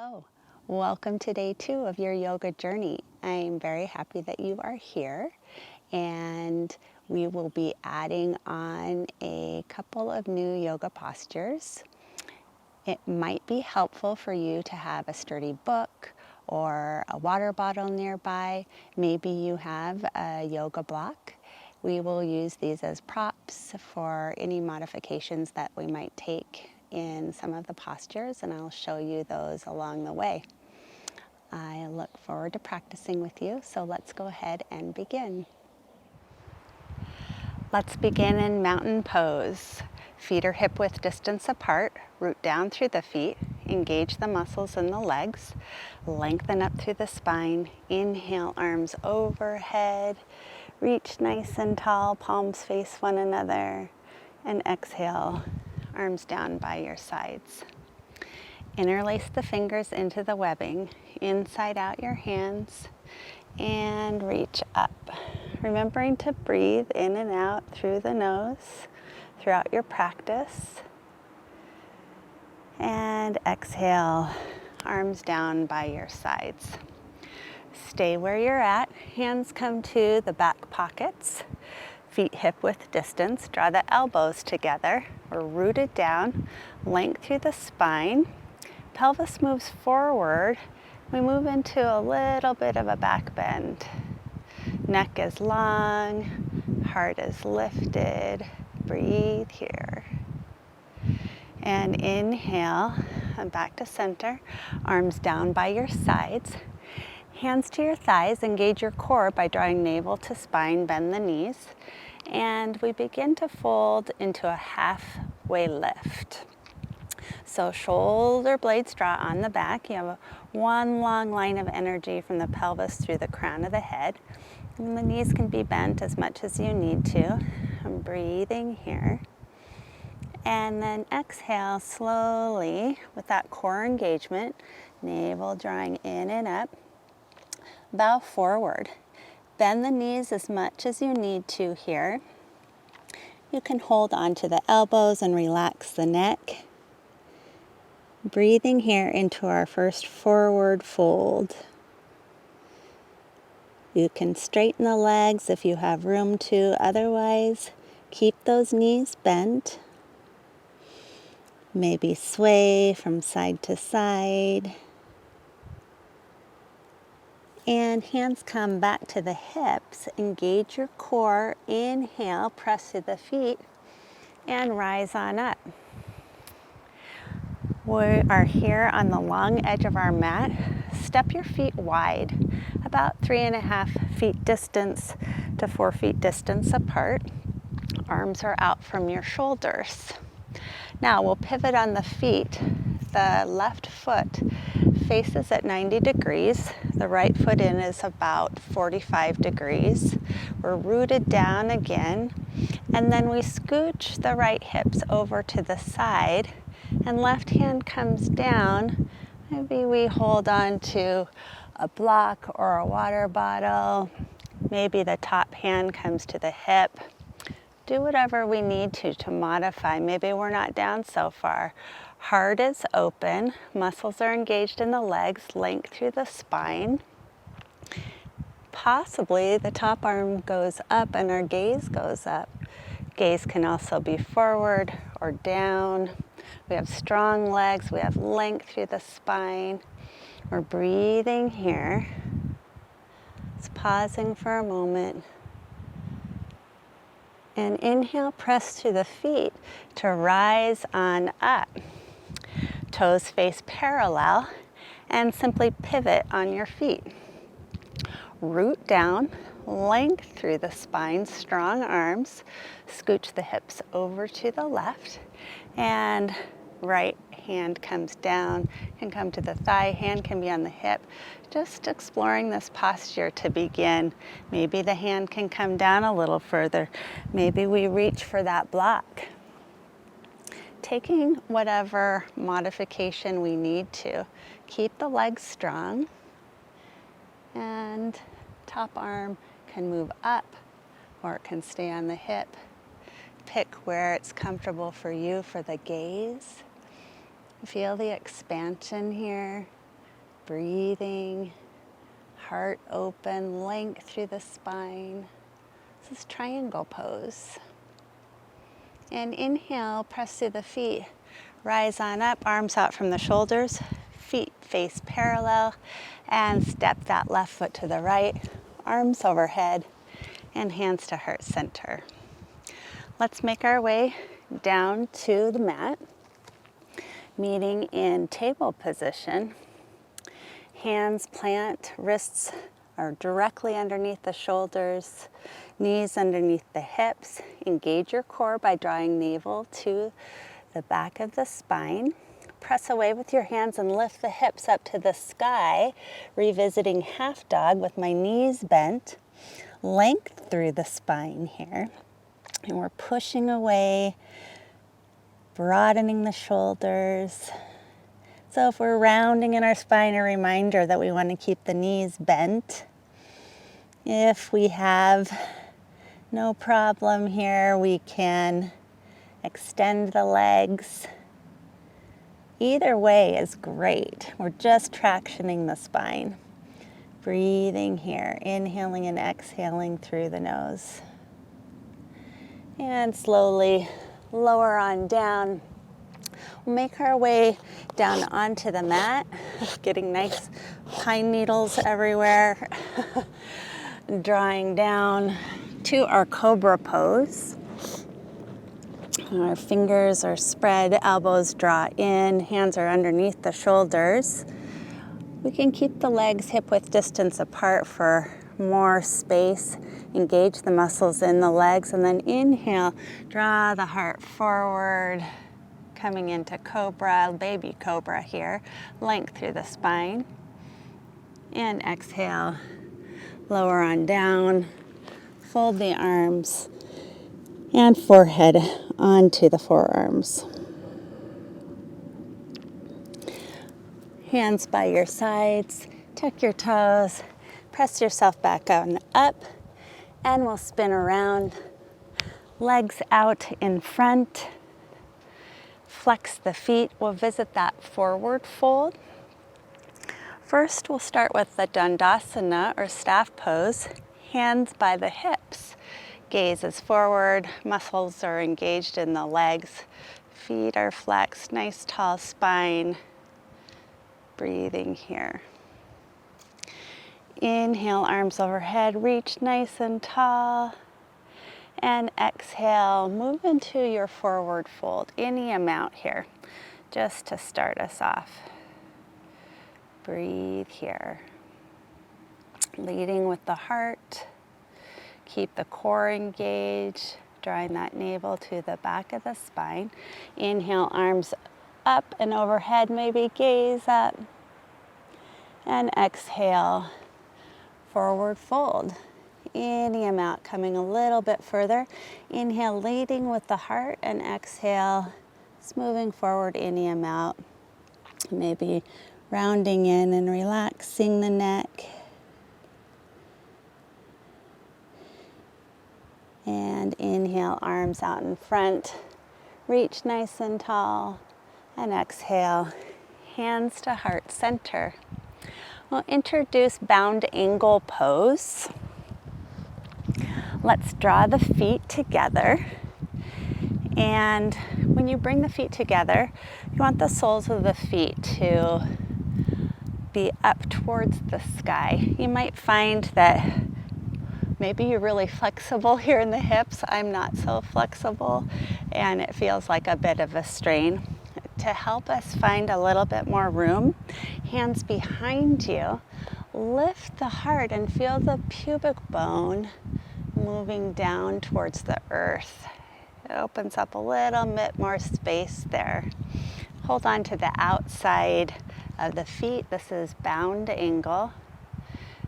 Hello, welcome to day 2 of your yoga journey. I'm very happy that you are here, and we will be adding on a couple of new yoga postures. It might be helpful for you to have a sturdy book or a water bottle nearby. Maybe you have a yoga block. We will use these as props for any modifications that we might take in some of the postures, and I'll show you those along the way. I look forward to practicing with you, so let's go ahead and begin. Let's begin in mountain pose. Feet are hip-width distance apart. Root down through the feet. Engage the muscles in the legs. Lengthen up through the spine. Inhale, arms overhead. Reach nice and tall, palms face one another. And exhale, arms down by your sides. Interlace the fingers into the webbing. Inside out your hands. And reach up. Remembering to breathe in and out through the nose throughout your practice. And exhale, arms down by your sides. Stay where you're at. Hands come to the back pockets. Feet hip-width distance. Draw the elbows together. We're rooted down. Length through the spine. Pelvis moves forward. We move into a little bit of a back bend. Neck is long, heart is lifted. Breathe here. And inhale, and back to center. Arms down by your sides. Hands to your thighs. Engage your core by drawing navel to spine. Bend the knees. And we begin to fold into a halfway lift. So shoulder blades draw on the back. You have one long line of energy from the pelvis through the crown of the head. And the knees can be bent as much as you need to. I'm breathing here. And then exhale slowly with that core engagement. Navel drawing in and up. Bow forward. Bend the knees as much as you need to here. You can hold onto the elbows and relax the neck. Breathing here into our first forward fold. You can straighten the legs if you have room to. Otherwise, keep those knees bent. Maybe sway from side to side. And hands come back to the hips. Engage your core. Inhale, press to the feet, and rise on up. We are here on the long edge of our mat. Step your feet wide, about 3.5 feet distance to 4 feet distance apart. Arms are out from your shoulders. Now we'll pivot on the feet. The left foot faces at 90 degrees. The right foot in is about 45 degrees. We're rooted down again. And then we scooch the right hips over to the side. And left hand comes down. Maybe we hold on to a block or a water bottle. Maybe the top hand comes to the hip. Do whatever we need to modify. Maybe we're not down so far. Heart is open. Muscles are engaged in the legs. Length through the spine. Possibly the top arm goes up and our gaze goes up. Gaze can also be forward or down. We have strong legs. We have length through the spine. We're breathing here. Just pausing for a moment. And inhale, press to the feet to rise on up. Toes face parallel and simply pivot on your feet. Root down, length through the spine, strong arms. Scooch the hips over to the left, and right hand comes down, can come to the thigh, hand can be on the hip. Just exploring this posture to begin. Maybe the hand can come down a little further. Maybe we reach for that block. Taking whatever modification we need to. Keep the legs strong, and top arm can move up or it can stay on the hip. Pick where it's comfortable for you for the gaze. Feel the expansion here. Breathing, heart open, length through the spine. This is triangle pose. And inhale, press through the feet. Rise on up, arms out from the shoulders, feet face parallel, and step that left foot to the right, arms overhead, and hands to heart center. Let's make our way down to the mat, meeting in table position. Hands plant, wrists are directly underneath the shoulders, knees underneath the hips. Engage your core by drawing navel to the back of the spine. Press away with your hands and lift the hips up to the sky, revisiting half dog with my knees bent. Length through the spine here. And we're pushing away, broadening the shoulders. So if we're rounding in our spine, a reminder that we want to keep the knees bent. If we have no problem here, we can extend the legs. Either way is great. We're just tractioning the spine. Breathing here, inhaling and exhaling through the nose. And slowly lower on down. We'll make our way down onto the mat, getting nice pine needles everywhere. Drawing down to our cobra pose. Our fingers are spread, elbows draw in, hands are underneath the shoulders. We can keep the legs hip-width distance apart for more space. Engage the muscles in the legs, and then inhale, draw the heart forward, coming into cobra, baby cobra here. Length through the spine. And exhale, lower on down, fold the arms and forehead onto the forearms. Hands by your sides, tuck your toes, press yourself back on up, and we'll spin around. Legs out in front. Flex the feet. We'll visit that forward fold. First, we'll start with the Dandasana or staff pose. Hands by the hips. Gaze is forward. Muscles are engaged in the legs. Feet are flexed. Nice tall spine. Breathing here. Inhale, arms overhead. Reach nice and tall. And exhale, move into your forward fold. Any amount here, just to start us off. Breathe here. Leading with the heart. Keep the core engaged, drawing that navel to the back of the spine. Inhale, arms up and overhead, maybe gaze up. And exhale, forward fold. Any amount, coming a little bit further. Inhale, leading with the heart, and exhale, just moving forward any amount. Maybe rounding in and relaxing the neck. And inhale, arms out in front. Reach nice and tall. And exhale, hands to heart center. We'll introduce bound angle pose. Let's draw the feet together. And when you bring the feet together, you want the soles of the feet to be up towards the sky. You might find that maybe you're really flexible here in the hips. I'm not so flexible, and it feels like a bit of a strain. To help us find a little bit more room, hands behind you, lift the heart and feel the pubic bone moving down towards the earth. It opens up a little bit more space there. Hold on to the outside of the feet. This is bound angle.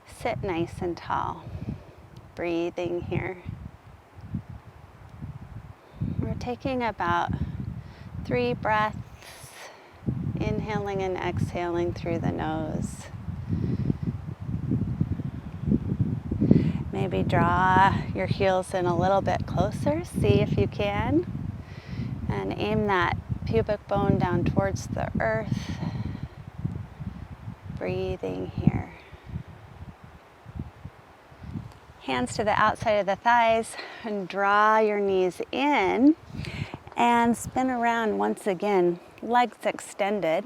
Sit nice and tall. Breathing here. We're taking about 3 breaths, inhaling and exhaling through the nose. Maybe draw your heels in a little bit closer, see if you can, and aim that pubic bone down towards the earth. Breathing here. Hands to the outside of the thighs and draw your knees in and spin around once again, legs extended.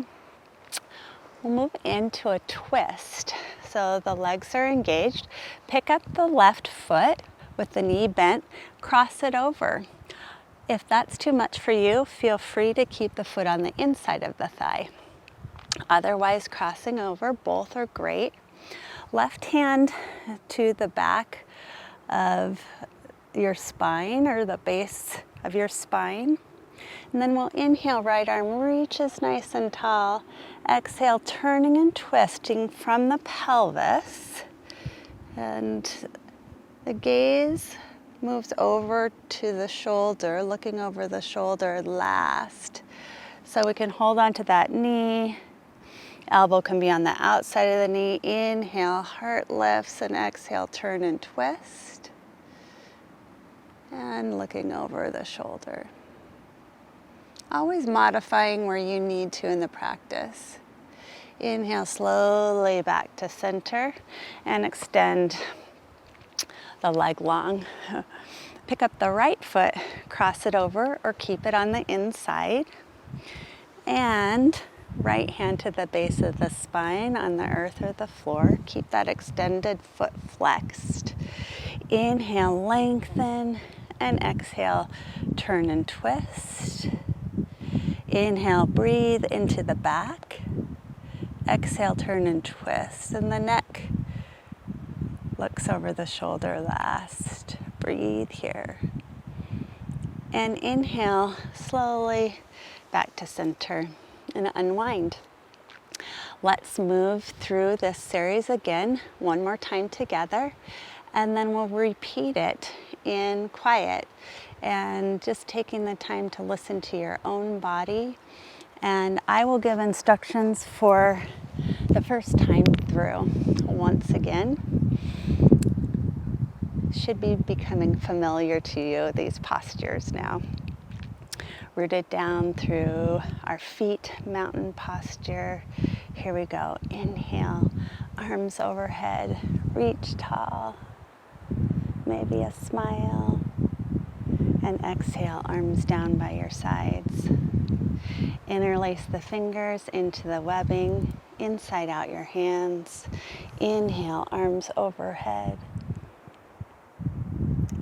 We'll move into a twist. So the legs are engaged. Pick up the left foot with the knee bent, cross it over. If that's too much for you, feel free to keep the foot on the inside of the thigh. Otherwise, crossing over, both are great. Left hand to the back of your spine or the base of your spine. And then we'll inhale, right arm reaches nice and tall. Exhale, turning and twisting from the pelvis. And the gaze moves over to the shoulder, looking over the shoulder last. So we can hold on to that knee. Elbow can be on the outside of the knee. Inhale, heart lifts, and exhale, turn and twist. And looking over the shoulder. Always modifying where you need to in the practice. Inhale slowly back to center and extend the leg long. Pick up the right foot, cross it over or keep it on the inside. And right hand to the base of the spine on the earth or the floor. Keep that extended foot flexed. Inhale, lengthen, and exhale, turn and twist. Inhale, breathe into the back. Exhale, turn and twist. And the neck looks over the shoulder last. Breathe here. And inhale, slowly back to center and unwind. Let's move through this series again, one more time together, and then we'll repeat it in quiet and just taking the time to listen to your own body. And I will give instructions for the first time through. Once again, should be becoming familiar to you, these postures now. Rooted down through our feet, mountain posture. Here we go. Inhale, arms overhead, reach tall. Maybe a smile. And exhale, arms down by your sides. Interlace the fingers into the webbing, inside out your hands. Inhale, arms overhead.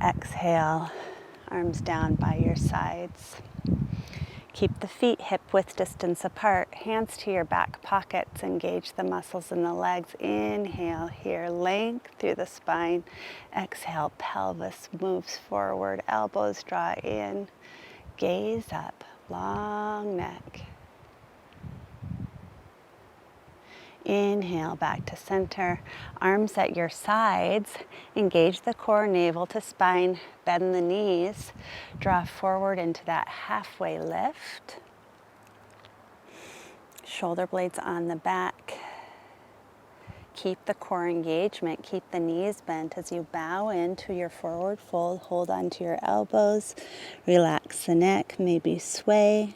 Exhale, arms down by your sides. Keep the feet hip-width distance apart, hands to your back pockets, engage the muscles in the legs. Inhale here, length through the spine. Exhale, pelvis moves forward, elbows draw in, gaze up, long neck. Inhale, back to center, arms at your sides, engage the core, navel to spine, bend the knees, draw forward into that halfway lift. Shoulder blades on the back. Keep the core engagement, keep the knees bent as you bow into your forward fold, hold onto your elbows, relax the neck, maybe sway.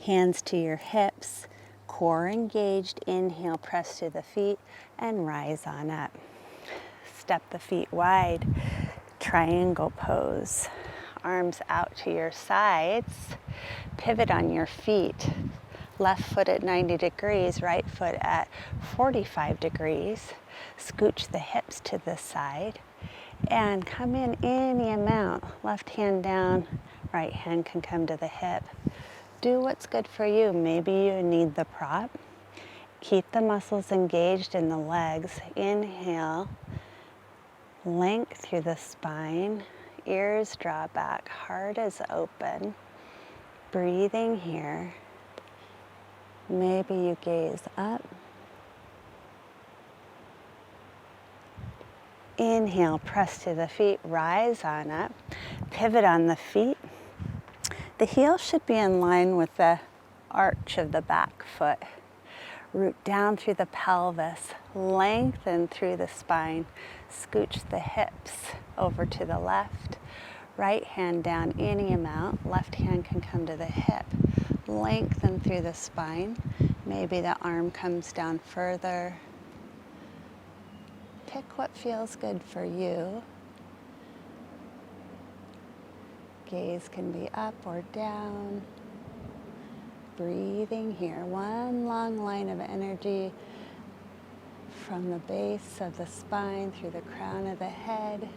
Hands to your hips, core engaged. Inhale, press to the feet and rise on up. Step the feet wide, triangle pose. Arms out to your sides, pivot on your feet. Left foot at 90 degrees, right foot at 45 degrees. Scooch the hips to the side and come in any amount. Left hand down, right hand can come to the hip. Do what's good for you. Maybe you need the prop. Keep the muscles engaged in the legs. Inhale, length through the spine. Ears draw back, heart is open. Breathing here. Maybe you gaze up. Inhale, press to the feet, rise on up. Pivot on the feet. The heel should be in line with the arch of the back foot. Root down through the pelvis, lengthen through the spine. Scooch the hips over to the left. Right hand down any amount. Left hand can come to the hip. Lengthen through the spine. Maybe the arm comes down further. Pick what feels good for you. Gaze can be up or down. Breathing here. One long line of energy from the base of the spine through the crown of the head.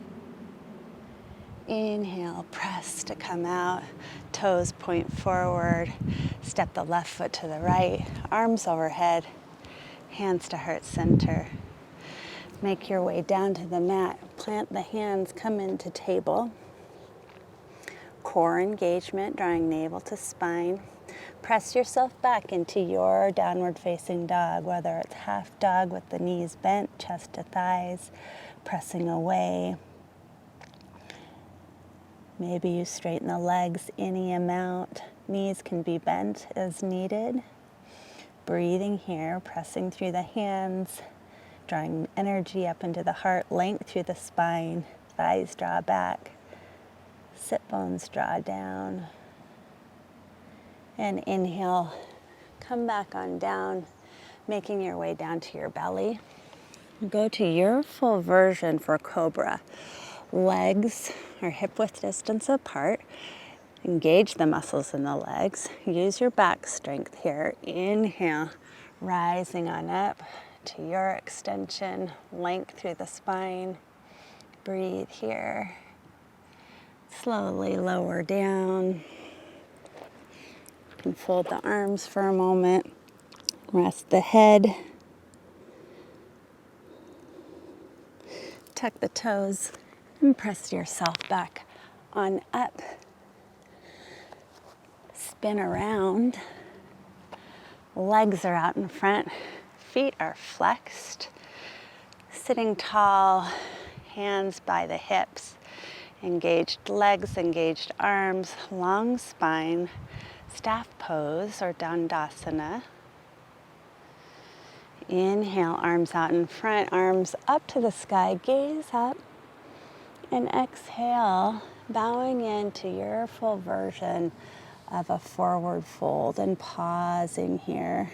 Inhale, press to come out. Toes point forward. Step the left foot to the right. Arms overhead. Hands to heart center. Make your way down to the mat. Plant the hands, come into table. Core engagement, drawing navel to spine. Press yourself back into your downward facing dog, whether it's half dog with the knees bent, chest to thighs, pressing away. Maybe you straighten the legs any amount. Knees can be bent as needed. Breathing here, pressing through the hands, drawing energy up into the heart, length through the spine, thighs draw back, sit bones draw down. And inhale, come back on down, making your way down to your belly. Go to your full version for cobra. Legs are hip width distance apart. Engage the muscles in the legs. Use your back strength here. Inhale, rising on up to your extension, length through the spine. Breathe here. Slowly lower down. You can fold the arms for a moment. Rest the head. Tuck the toes and press yourself back on up. Spin around. Legs are out in front. Feet are flexed. Sitting tall, hands by the hips. Engaged legs, engaged arms, long spine. Staff pose or Dandasana. Inhale, arms out in front, arms up to the sky, gaze up. And exhale, bowing into your full version of a forward fold and pausing here.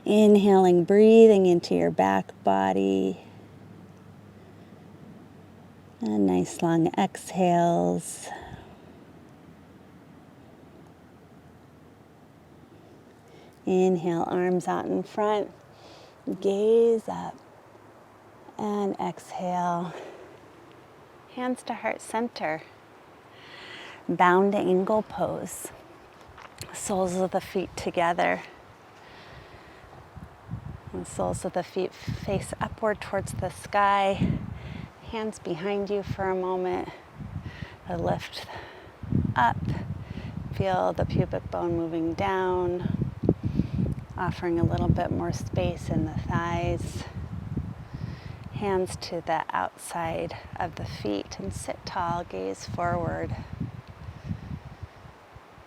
Inhaling, breathing into your back body. And nice long exhales. Inhale, arms out in front, gaze up, and exhale. Hands to heart center. Bound angle pose. Soles of the feet together. The soles of the feet face upward towards the sky. Hands behind you for a moment. A lift up. Feel the pubic bone moving down. Offering a little bit more space in the thighs. Hands to the outside of the feet and sit tall, gaze forward.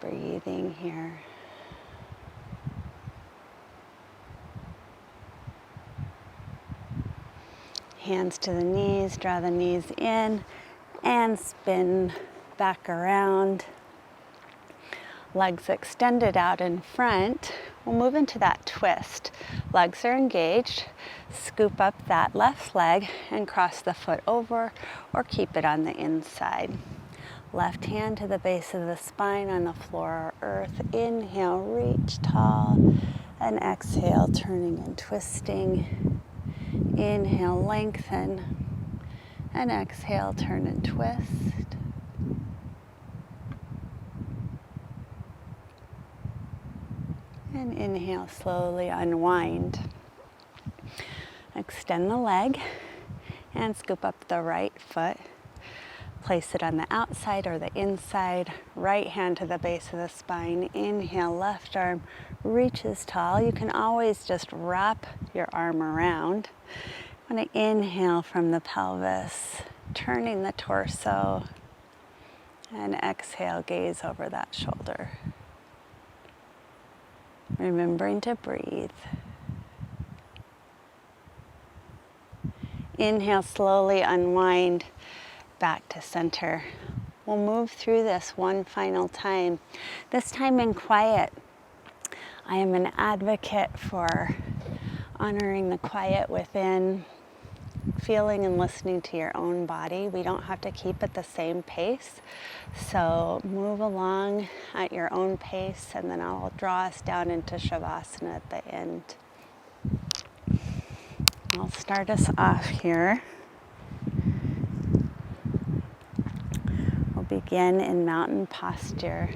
Breathing here. Hands to the knees, draw the knees in and spin back around. Legs extended out in front. We'll move into that twist. Legs are engaged. Scoop up that left leg and cross the foot over or keep it on the inside. Left hand to the base of the spine on the floor or earth. Inhale, reach tall. And exhale, turning and twisting. Inhale, lengthen. And exhale, turn and twist. And inhale, slowly unwind. Extend the leg and scoop up the right foot. Place it on the outside or the inside. Right hand to the base of the spine. Inhale, left arm reaches tall. You can always just wrap your arm around. I'm going to inhale from the pelvis, turning the torso. And exhale, gaze over that shoulder. Remembering to breathe. Inhale, slowly unwind. back to center. We'll move through this one final time, this time in quiet. I am an advocate for honoring the quiet within, feeling and listening to your own body. We don't have to keep at the same pace. So move along at your own pace, and then I'll draw us down into Shavasana at the end. I'll start us off here. We'll begin in mountain posture.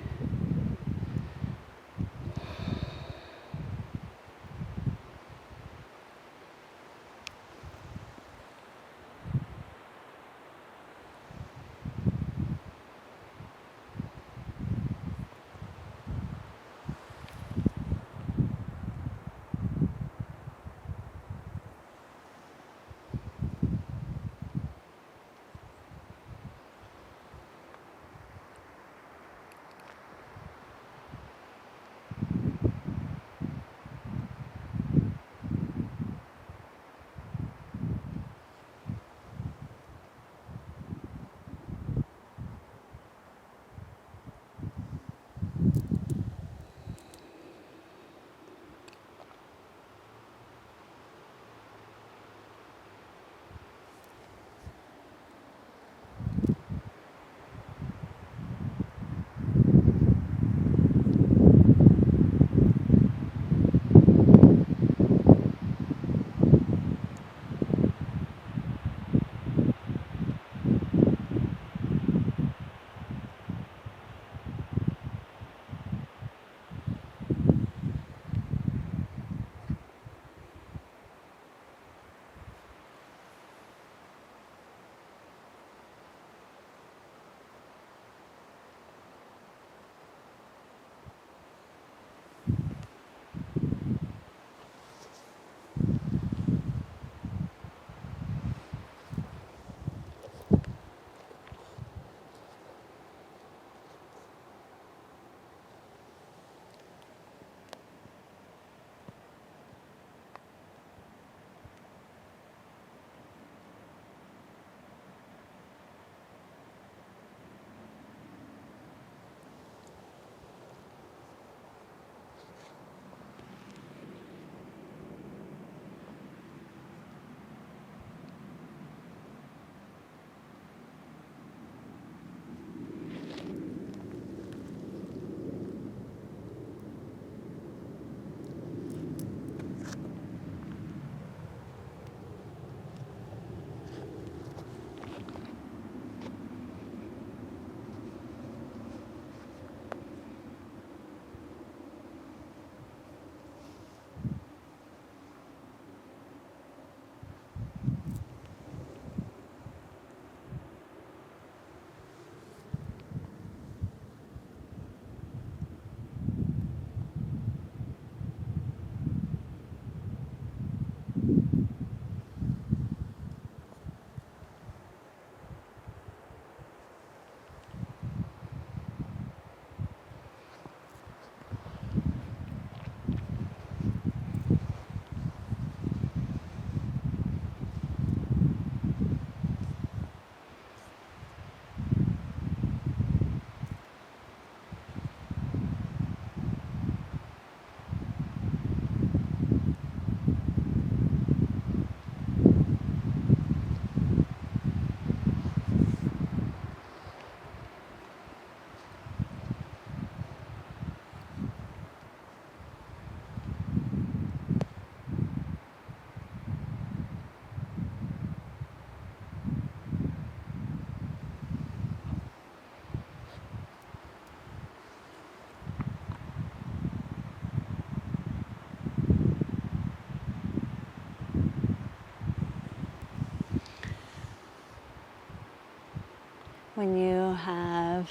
When you have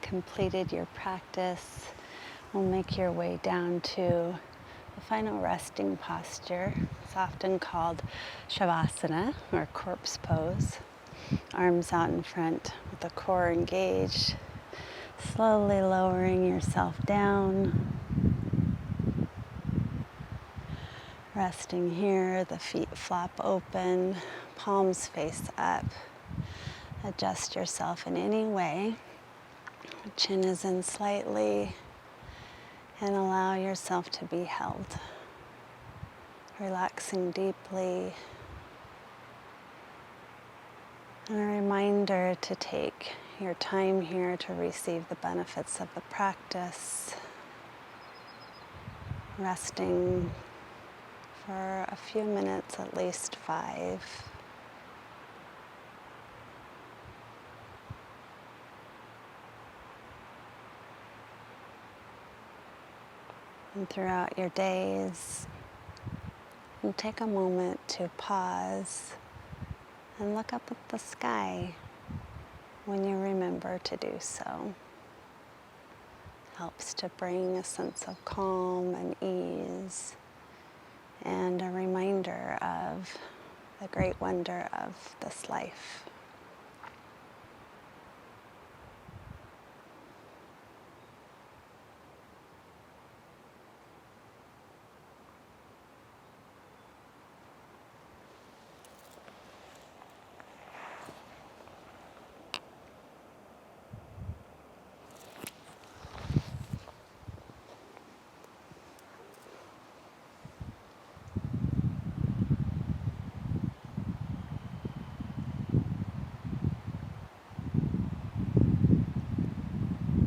completed your practice, we'll make your way down to the final resting posture. It's often called Shavasana, or corpse pose. Arms out in front with the core engaged. Slowly lowering yourself down. Resting here, the feet flop open, palms face up. Adjust yourself in any way. Chin is in slightly, and allow yourself to be held. Relaxing deeply. And a reminder to take your time here to receive the benefits of the practice. Resting for a few minutes, at least 5. And throughout your days, you take a moment to pause and look up at the sky when you remember to do so. Helps to bring a sense of calm and ease and a reminder of the great wonder of this life.